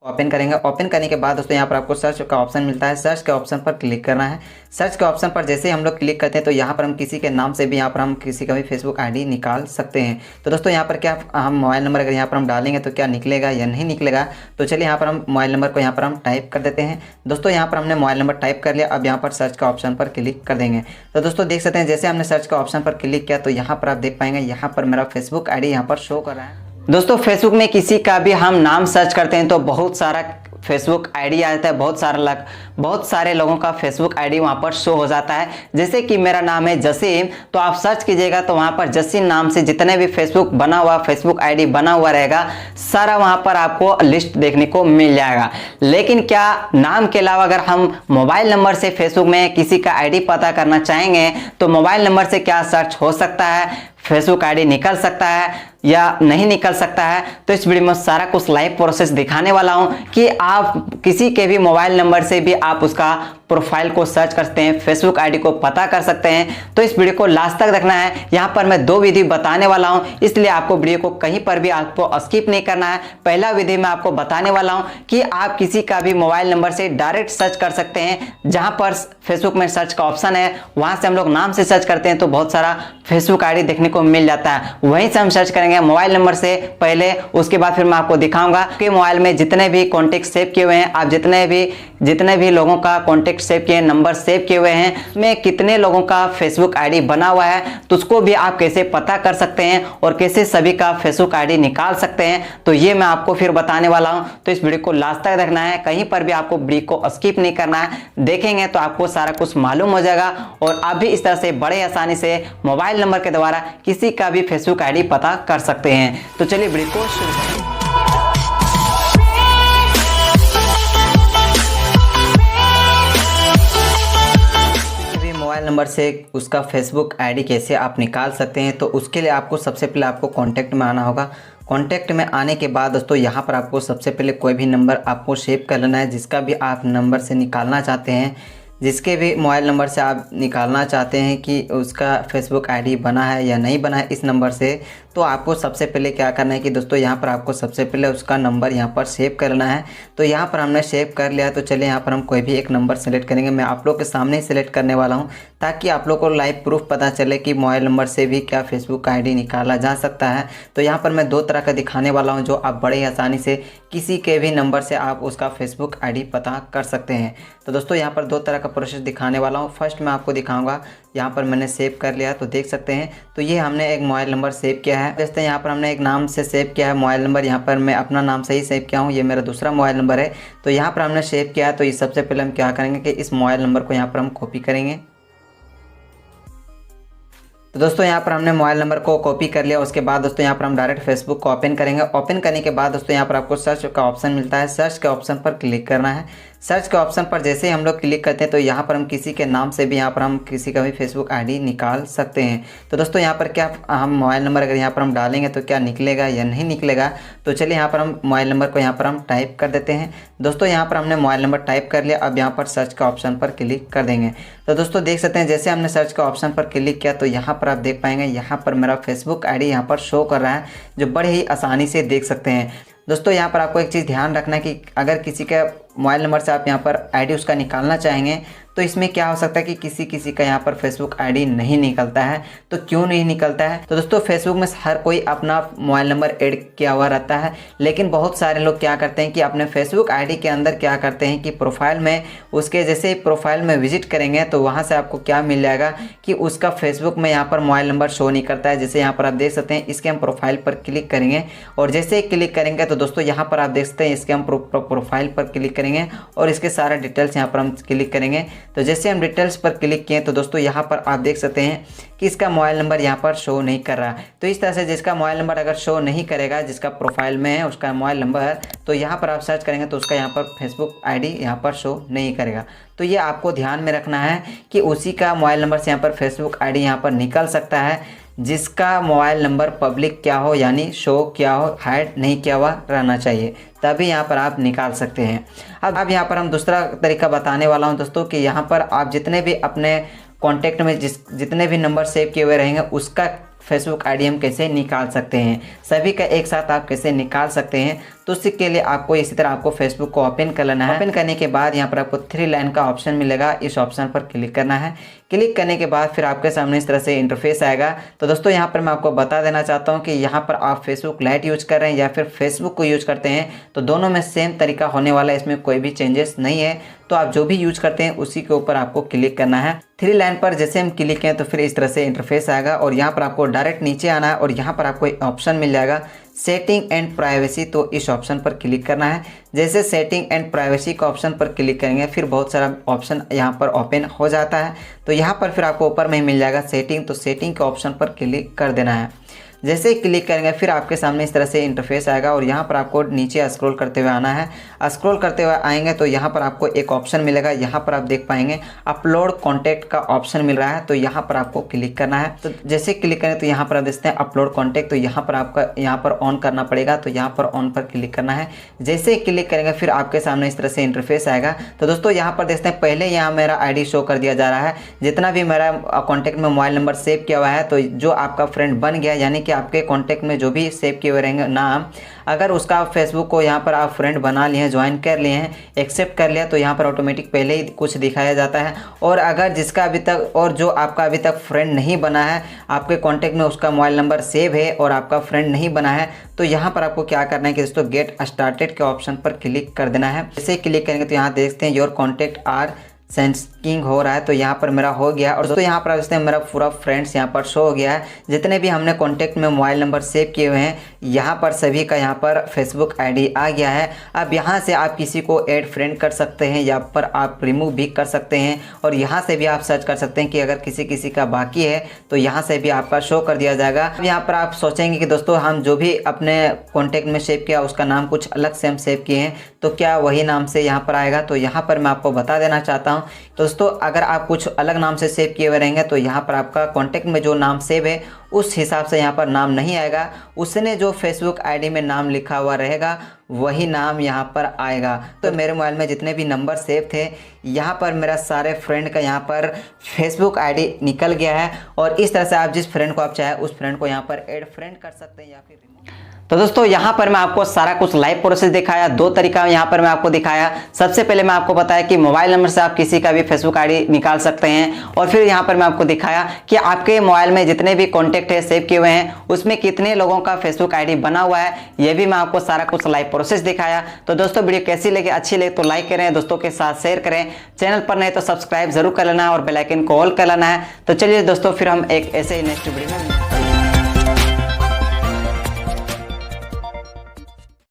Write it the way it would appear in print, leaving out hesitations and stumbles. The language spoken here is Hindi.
ओपन करेंगे। ओपन करने के बाद दोस्तों यहाँ पर आपको सर्च का ऑप्शन मिलता है, सर्च के ऑप्शन पर क्लिक करना है। सर्च के ऑप्शन पर जैसे ही हम लोग क्लिक करते हैं तो यहाँ पर हम किसी के नाम से भी यहाँ पर हम किसी का भी फेसबुक आईडी निकाल सकते हैं। तो दोस्तों यहाँ पर क्या हम मोबाइल नंबर अगर यहाँ पर हम डालेंगे तो क्या निकलेगा या नहीं निकलेगा, तो चलिए यहाँ पर हम मोबाइल नंबर को यहाँ पर हम टाइप कर देते हैं। दोस्तों यहाँ पर हमने मोबाइल नंबर टाइप कर लिया, अब यहाँ पर सर्च का ऑप्शन पर क्लिक कर देंगे। तो दोस्तों देख सकते हैं जैसे हमने सर्च का ऑप्शन पर क्लिक किया तो यहाँ पर आप देख पाएंगे यहाँ पर मेरा फेसबुक आईडी यहाँ पर शो कर रहा है। दोस्तों फेसबुक में किसी का भी हम नाम सर्च करते हैं तो बहुत सारा फेसबुक आईडी आ जाता है, बहुत सारे लोगों का फेसबुक आईडी वहाँ पर शो हो जाता है। जैसे कि मेरा नाम है जसीम, तो आप सर्च कीजिएगा तो वहाँ पर जसीम नाम से जितने भी फेसबुक आईडी बना हुआ रहेगा सारा वहाँ पर आपको लिस्ट देखने को मिल जाएगा। लेकिन क्या नाम के अलावा अगर हम मोबाइल नंबर से फेसबुक में किसी का आईडी पता करना चाहेंगे तो मोबाइल नंबर से क्या सर्च हो सकता है, फेसबुक आईडी निकल सकता है या नहीं निकल सकता है, तो इस वीडियो में सारा कुछ लाइव प्रोसेस दिखाने वाला हूं कि आप किसी के भी मोबाइल नंबर से भी आप उसका प्रोफाइल को सर्च कर सकते हैं, फेसबुक आईडी को पता कर सकते हैं। तो इस वीडियो को लास्ट तक देखना है। यहाँ पर मैं 2 विधि बताने वाला हूं, इसलिए आपको वीडियो को कहीं पर भी आपको स्किप नहीं करना है। पहला विधि मैं आपको बताने वाला हूं कि आप किसी का भी मोबाइल नंबर से डायरेक्ट सर्च कर सकते हैं। जहां पर फेसबुक में सर्च का ऑप्शन है वहां से हम लोग नाम से सर्च करते हैं तो बहुत सारा फेसबुक आईडी देखने को मिल जाता है। वहीं से हम सर्च करेंगे मोबाइल नंबर से पहले, उसके बाद फिर मैं आपको दिखाऊंगा कि मोबाइल में जितने भी कॉन्टेक्ट सेव किए हुए हैं, आप जितने भी लोगों का कॉन्टेक्ट सेव किए, नंबर सेव किए हुए हैं, उसमें कितने लोगों का फेसबुक आईडी बना हुआ है, तो उसको भी आप कैसे पता कर सकते हैं और कैसे सभी का फेसबुक आईडी निकाल सकते हैं, तो ये मैं आपको फिर बताने वाला हूं। तो इस वीडियो को लास्ट तक देखना है, कहीं पर भी आपको वीडियो को स्किप नहीं करना है। देखेंगे तो आपको सारा कुछ मालूम हो जाएगा और आप भी इस तरह से बड़े आसानी से मोबाइल नंबर के द्वारा किसी का भी फेसबुक आईडी पता कर सकते हैं। तो चलिए वीडियो को शुरू करें। मोबाइल नंबर से उसका फेसबुक आईडी कैसे आप निकाल सकते हैं, तो उसके लिए आपको सबसे पहले आपको कॉन्टैक्ट में आना होगा। कॉन्टैक्ट में आने के बाद दोस्तों यहाँ पर आपको सबसे पहले कोई भी नंबर आपको सेव कर लेना है जिसका भी आप नंबर से निकालना चाहते हैं, जिसके भी मोबाइल नंबर से आप निकालना चाहते हैं कि उसका फेसबुक आईडी बना है या नहीं बना है इस नंबर से। तो आपको सबसे पहले क्या करना है कि दोस्तों यहाँ पर आपको सबसे पहले उसका नंबर यहाँ पर सेव करना है। तो यहाँ पर हमने सेव कर लिया, तो चलिए यहाँ पर हम कोई भी एक नंबर सेलेक्ट करेंगे। मैं आप लोग के सामने ही सेलेक्ट करने वाला हूँ ताकि आप लोग को लाइव प्रूफ पता चले कि मोबाइल नंबर से भी क्या फेसबुक आईडी निकाला जा सकता है। तो यहाँ पर मैं 2 तरह का दिखाने वाला हूँ जो आप बड़े ही आसानी से किसी के भी नंबर से आप उसका फेसबुक आईडी पता कर सकते हैं। तो दोस्तों यहाँ पर 2 तरह का प्रोसेस दिखाने वाला हूँ। फर्स्ट मैं आपको दिखाऊंगा, यहाँ पर मैंने सेव कर लिया तो देख सकते हैं। तो ये हमने एक मोबाइल नंबर सेव किया है। जैसे यहाँ पर हमने एक नाम से सेव किया है मोबाइल नंबर, यहाँ पर मैं अपना नाम से ही सेव किया हूँ, ये मेरा दूसरा मोबाइल नंबर है। तो यहाँ पर हमने सेव किया है। तो ये सबसे पहले हम क्या करेंगे कि इस मोबाइल नंबर को यहाँ पर हम कॉपी करेंगे। तो दोस्तों यहाँ पर हमने मोबाइल नंबर को कॉपी कर लिया। उसके बाद दोस्तों यहाँ पर हम डायरेक्ट फेसबुक को ओपन करेंगे। ओपन करने के बाद दोस्तों यहाँ पर आपको सर्च का ऑप्शन मिलता है, सर्च के ऑप्शन पर क्लिक करना है। सर्च के ऑप्शन पर जैसे ही हम लोग क्लिक करते हैं तो यहाँ पर हम किसी के नाम से भी यहाँ पर हम किसी का भी फेसबुक आईडी निकाल सकते हैं। तो दोस्तों यहाँ पर क्या हम मोबाइल नंबर अगर यहाँ पर हम डालेंगे तो क्या निकलेगा या नहीं निकलेगा, तो चलिए यहाँ पर हम मोबाइल नंबर को यहाँ पर हम टाइप कर देते हैं। दोस्तों यहाँ पर हमने मोबाइल नंबर टाइप कर लिया, अब यहाँ पर सर्च का ऑप्शन पर क्लिक कर देंगे। तो दोस्तों देख सकते हैं जैसे हमने सर्च का ऑप्शन पर क्लिक किया तो यहाँ पर आप देख पाएंगे यहाँ पर मेरा फेसबुक आईडी यहाँ पर शो कर रहा है, जो बड़े ही आसानी से देख सकते हैं। दोस्तों यहाँ पर आपको एक चीज़ ध्यान रखना है कि अगर किसी का मोबाइल नंबर से आप यहाँ पर आईडी उसका निकालना चाहेंगे तो इसमें क्या हो सकता है कि किसी का यहाँ पर फेसबुक आईडी नहीं निकलता है। तो क्यों नहीं निकलता है, तो दोस्तों फेसबुक में हर कोई अपना मोबाइल नंबर ऐड किया हुआ रहता है, लेकिन बहुत सारे लोग क्या करते हैं कि अपने फेसबुक आईडी के अंदर क्या करते हैं कि प्रोफाइल में उसके जैसे प्रोफाइल में विजिट करेंगे तो वहाँ से आपको क्या मिल जाएगा कि उसका फेसबुक में यहाँ पर मोबाइल नंबर शो नहीं करता है। जैसे यहाँ पर आप देख सकते हैं, इसके हम प्रोफाइल पर क्लिक करेंगे और जैसे ही क्लिक करेंगे तो दोस्तों यहाँ पर आप देख सकते हैं इसके हम प्रोफाइल पर क्लिक करेंगे और इसके सारा डिटेल्स यहाँ पर हम क्लिक करेंगे। तो जैसे हम डिटेल्स पर क्लिक किए तो दोस्तों यहाँ पर आप देख सकते हैं कि इसका मोबाइल नंबर यहाँ पर शो नहीं कर रहा है। तो इस तरह से जिसका मोबाइल नंबर अगर शो नहीं करेगा, जिसका प्रोफाइल में है उसका मोबाइल नंबर, तो यहाँ पर आप सर्च करेंगे तो उसका यहाँ पर फेसबुक आईडी यहाँ पर शो नहीं करेगा। तो ये आपको ध्यान में रखना है कि उसी का मोबाइल नंबर से यहाँ पर फेसबुक आईडी यहाँ पर निकल सकता है जिसका मोबाइल नंबर पब्लिक क्या हो, यानी शो क्या हो, हाइड नहीं किया हुआ रहना चाहिए, तभी यहाँ पर आप निकाल सकते हैं। अब यहाँ पर हम दूसरा तरीका बताने वाला हूँ दोस्तों कि यहाँ पर आप जितने भी अपने कॉन्टैक्ट में जितने भी नंबर सेव किए हुए रहेंगे उसका फेसबुक आईडी हम कैसे निकाल सकते हैं, सभी का एक साथ आप कैसे निकाल सकते हैं। तो उसके लिए आपको इसी तरह आपको फेसबुक को ओपन कर लेना है। ओपन करने के बाद यहाँ पर आपको 3 लाइन का ऑप्शन मिलेगा, इस ऑप्शन पर क्लिक करना है। क्लिक करने के बाद फिर आपके सामने इस तरह से इंटरफेस आएगा। तो दोस्तों यहाँ पर मैं आपको बता देना चाहता हूँ कि यहाँ पर आप फेसबुक लाइट यूज कर रहे हैं या फिर फेसबुक को यूज करते हैं तो दोनों में सेम तरीका होने वाला है, इसमें कोई भी चेंजेस नहीं है। तो आप जो भी यूज करते हैं उसी के ऊपर आपको क्लिक करना है। 3 लाइन पर जैसे हम क्लिक करें तो फिर इस तरह से इंटरफेस आएगा और यहाँ पर आपको डायरेक्ट नीचे आना है और यहाँ पर आपको एक ऑप्शन मिल जाएगा सेटिंग एंड प्राइवेसी। तो इस ऑप्शन पर क्लिक करना है। जैसे सेटिंग एंड प्राइवेसी का ऑप्शन पर क्लिक करेंगे फिर बहुत सारा ऑप्शन यहाँ पर ओपन हो जाता है। तो यहाँ पर फिर आपको ऊपर में ही मिल जाएगा सेटिंग, तो सेटिंग के ऑप्शन पर क्लिक कर देना है। जैसे ही क्लिक करेंगे फिर आपके सामने इस तरह से इंटरफेस आएगा और यहाँ पर आपको नीचे स्क्रॉल करते हुए आना है। स्क्रॉल करते हुए आएंगे तो यहाँ पर आपको एक ऑप्शन मिलेगा, यहाँ पर आप देख पाएंगे अपलोड कॉन्टैक्ट का ऑप्शन मिल रहा है। तो यहाँ पर आपको क्लिक करना है। तो जैसे क्लिक करें तो यहाँ पर आप देखते हैं अपलोड कॉन्टैक्ट, तो यहाँ पर आपका यहाँ पर ऑन करना पड़ेगा। तो यहाँ पर ऑन पर क्लिक करना है। जैसे ही क्लिक करेंगे फिर आपके सामने इस तरह से इंटरफेस आएगा। तो दोस्तों यहाँ पर देखते हैं पहले यहाँ मेरा ID शो कर दिया जा रहा है, जितना भी मेरा कॉन्टैक्ट में मोबाइल नंबर सेव किया हुआ है। तो जो आपका फ्रेंड बन गया यानी कि आपके कॉन्टैक्ट में जो भी सेव किए हुए रहेंगे नाम, अगर उसका फेसबुक को यहाँ पर आप फ्रेंड बना लिए हैं, ज्वाइन कर लिए हैं, एक्सेप्ट कर लिया तो यहाँ पर ऑटोमेटिक पहले ही कुछ दिखाया जाता है। और अगर जिसका अभी तक और जो आपका अभी तक फ्रेंड नहीं बना है, आपके कॉन्टैक्ट में उसका मोबाइल नंबर सेव है और आपका फ्रेंड नहीं बना है, तो यहाँ पर आपको क्या करना है कि दोस्तों गेट स्टार्टेड के ऑप्शन पर क्लिक कर देना है। जैसे क्लिक करेंगे तो यहाँ देखते हैं योर कॉन्टैक्ट आर सेंसिंग हो रहा है। तो यहाँ पर मेरा हो गया और दोस्तों यहाँ पर देखते हैं मेरा पूरा फ्रेंड्स यहाँ पर शो हो गया है। जितने भी हमने कॉन्टैक्ट में मोबाइल नंबर सेव किए हुए हैं यहाँ पर सभी का यहाँ पर फेसबुक आईडी आ गया है। अब यहाँ से आप किसी को ऐड फ्रेंड कर सकते हैं, यहाँ पर आप रिमूव भी कर सकते हैं और यहाँ से भी आप सर्च कर सकते हैं कि अगर किसी का बाकी है तो यहाँ से भी आपका शो कर दिया जाएगा। अब यहाँ पर आप सोचेंगे कि दोस्तों हम जो भी अपने कॉन्टैक्ट में सेव किया उसका नाम कुछ अलग से हम सेव किए हैं तो क्या वही नाम से यहाँ पर आएगा। तो यहाँ पर मैं आपको बता देना चाहता हूँ दोस्तों, अगर आप कुछ अलग नाम से सेव किए हुए रहेंगे तो यहाँ पर आपका कॉन्टैक्ट में जो नाम सेव है उस हिसाब से यहाँ पर नाम नहीं आएगा। उसने जो फेसबुक आईडी में नाम लिखा हुआ रहेगा वही नाम यहाँ पर आएगा। तो मेरे मोबाइल में जितने भी नंबर सेव थे यहाँ पर मेरा सारे फ्रेंड का यहाँ पर फेसबुक आईडी निकल गया है। और इस तरह से आप जिस फ्रेंड को आप चाहे उस फ्रेंड को यहाँ पर ऐड फ्रेंड कर सकते हैं या फिर तो दोस्तों यहाँ पर मैं आपको सारा कुछ लाइव प्रोसेस दिखाया। 2 तरीका यहाँ पर मैं आपको दिखाया। सबसे पहले मैं आपको बताया कि मोबाइल नंबर से आप किसी का भी फेसबुक आईडी निकाल सकते हैं और फिर यहाँ पर मैं आपको दिखाया कि आपके मोबाइल में जितने भी कॉन्टैक्ट है सेव किए हुए हैं उसमें कितने लोगों का फेसबुक आईडी बना हुआ है, ये भी मैं आपको सारा कुछ लाइव प्रोसेस दिखाया। तो दोस्तों वीडियो कैसी लगी, अच्छी लगे तो लाइक करें, दोस्तों के साथ शेयर करें, चैनल पर नहीं तो सब्सक्राइब जरूर कर लेना है और बेल आइकन को ऑल कर लेना है। तो चलिए दोस्तों फिर हम एक ऐसे ही नेक्स्ट वीडियो में